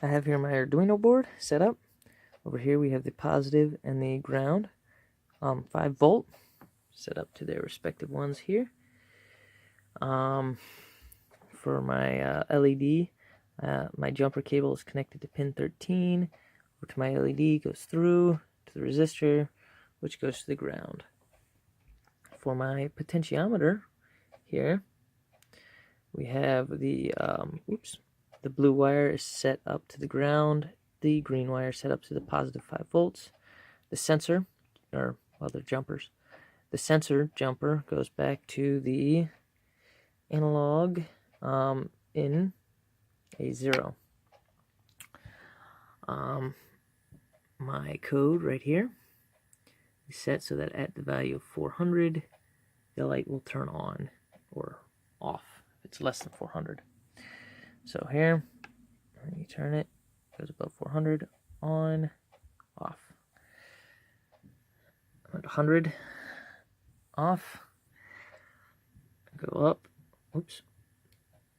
I have here my Arduino board set up. Over here we have the positive and the ground, 5-volt, set up to their respective ones here. For my LED, my jumper cable is connected to pin 13, over to my LED, goes through to the resistor, which goes to the ground. For my potentiometer here, we have the blue wire is set up to the ground, the green wire set up to the positive 5 volts. The sensor, they're jumpers. The sensor jumper goes back to the analog in a 0. My code right here is set so that at the value of 400, the light will turn on or off if it's less than 400. So here, when you turn it, it goes above 400, on, off. At 100, off. Go up,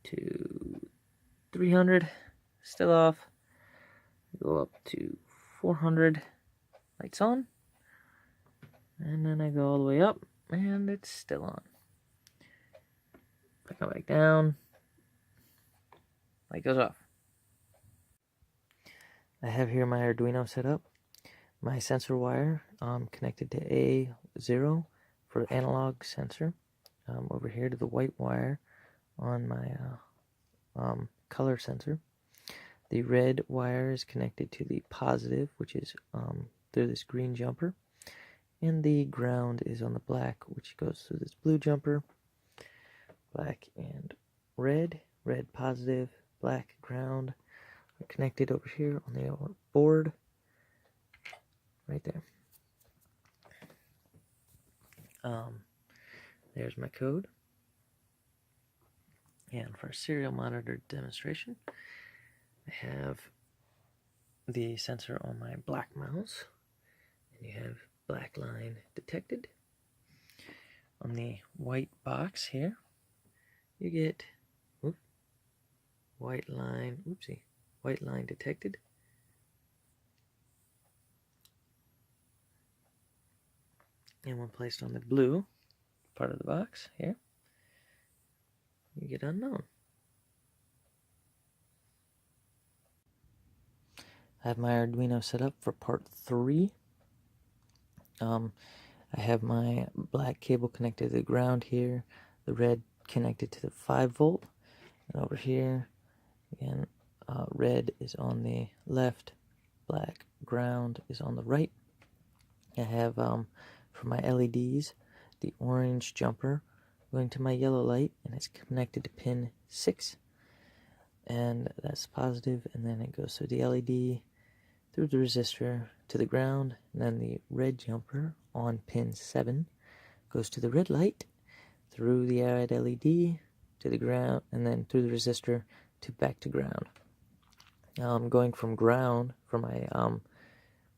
to 300, still off. Go up to 400, lights on. And then I go all the way up, and it's still on. If I go back down, light goes off. I have here my Arduino set up. My sensor wire connected to A0 for the analog sensor. Over here to the white wire on my color sensor. The red wire is connected to the positive, which is through this green jumper. And the ground is on the black, which goes through this blue jumper. Black and red, red positive, black ground are connected over here on the board, right there. There's my code. And for a serial monitor demonstration, I have the sensor on my black mouse, and you have black line detected. On the white box here, you get white line detected. And when placed on the blue part of the box here, you get unknown. I have my Arduino set up for part 3. I have my black cable connected to the ground here, the red connected to the 5-volt, and over here, again, red is on the left, black ground is on the right. I have, for my LEDs, the orange jumper going to my yellow light, and it's connected to pin 6, and that's positive, and then it goes through the LED, through the resistor to the ground, and then the red jumper on pin 7 goes to the red light, through the red LED to the ground, and then through the resistor to back to ground. Going from ground for my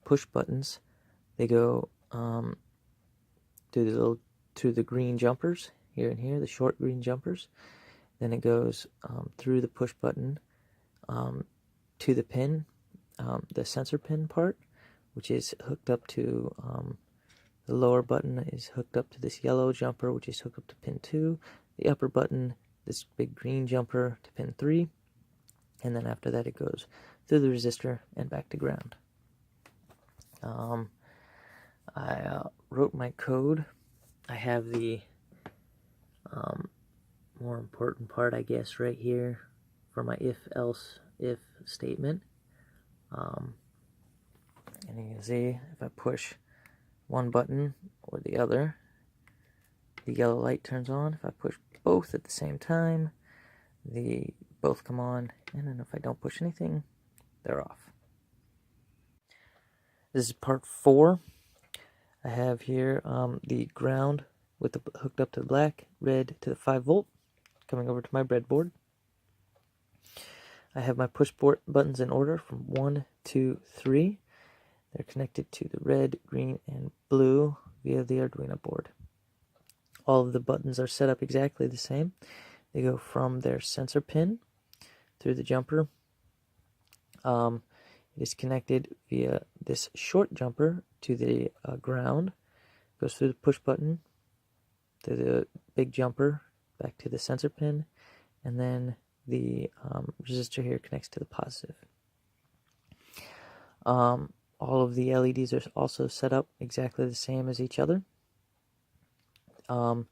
push buttons, they go through the green jumpers here and here, the short green jumpers. Then it goes through the push button to the pin, the sensor pin part, which is hooked up to the lower button is hooked up to this yellow jumper, which is hooked up to pin 2. The upper button, this big green jumper, to pin 3. And then after that, it goes through the resistor and back to ground. I wrote my code. I have the more important part, I guess, right here for my if statement. And you can see if I push one button or the other, the yellow light turns on. If I push both at the same time, they both come on, and then if I don't push anything, they're off. This is part 4. I have here the ground with the hooked up to the black, red to the 5-volt, coming over to my breadboard. I have my push buttons in order from 1, 2, 3. They're connected to the red, green, and blue via the Arduino board. All of the buttons are set up exactly the same. They go from their sensor pin through the jumper It is connected via this short jumper to the ground. Goes through the push button to the big jumper, back to the sensor pin, and then the resistor here connects to the positive. All of the LEDs are also set up exactly the same as each other. From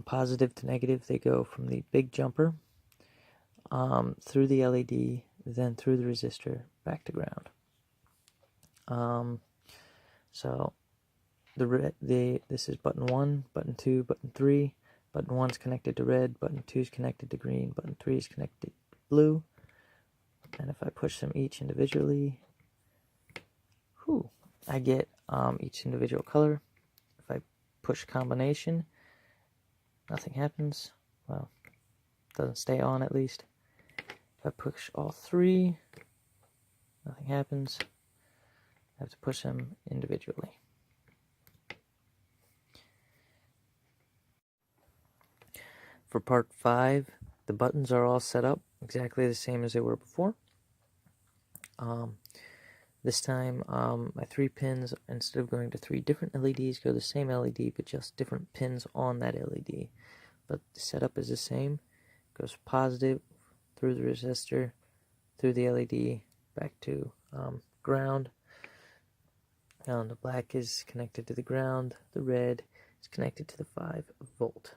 positive to negative, they go from the big jumper through the LED, then through the resistor, back to ground. So this is button 1, button 2, button 3. Button 1 is connected to red, button 2 is connected to green, button 3 is connected to blue. And if I push them each individually, I get each individual color. If I push combination, nothing happens. Well, it doesn't stay on at least. If I push all 3, nothing happens. I have to push them individually. For part 5, the buttons are all set up exactly the same as they were before. This time, my 3 pins, instead of going to 3 different LEDs, go to the same LED, but just different pins on that LED. But the setup is the same. It goes positive through the resistor, through the LED, back to ground. And the black is connected to the ground. The red is connected to the 5 volt.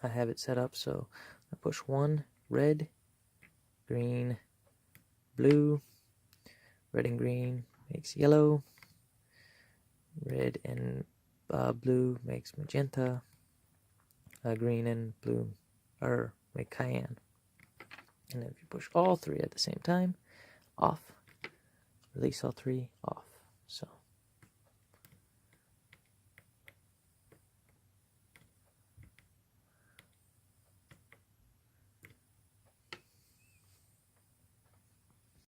I have it set up so I push 1, red, green, blue. Red and green makes yellow. Red and blue makes magenta. Green and blue make cayenne. And then if you push all 3 at the same time, off. Release all 3, off. So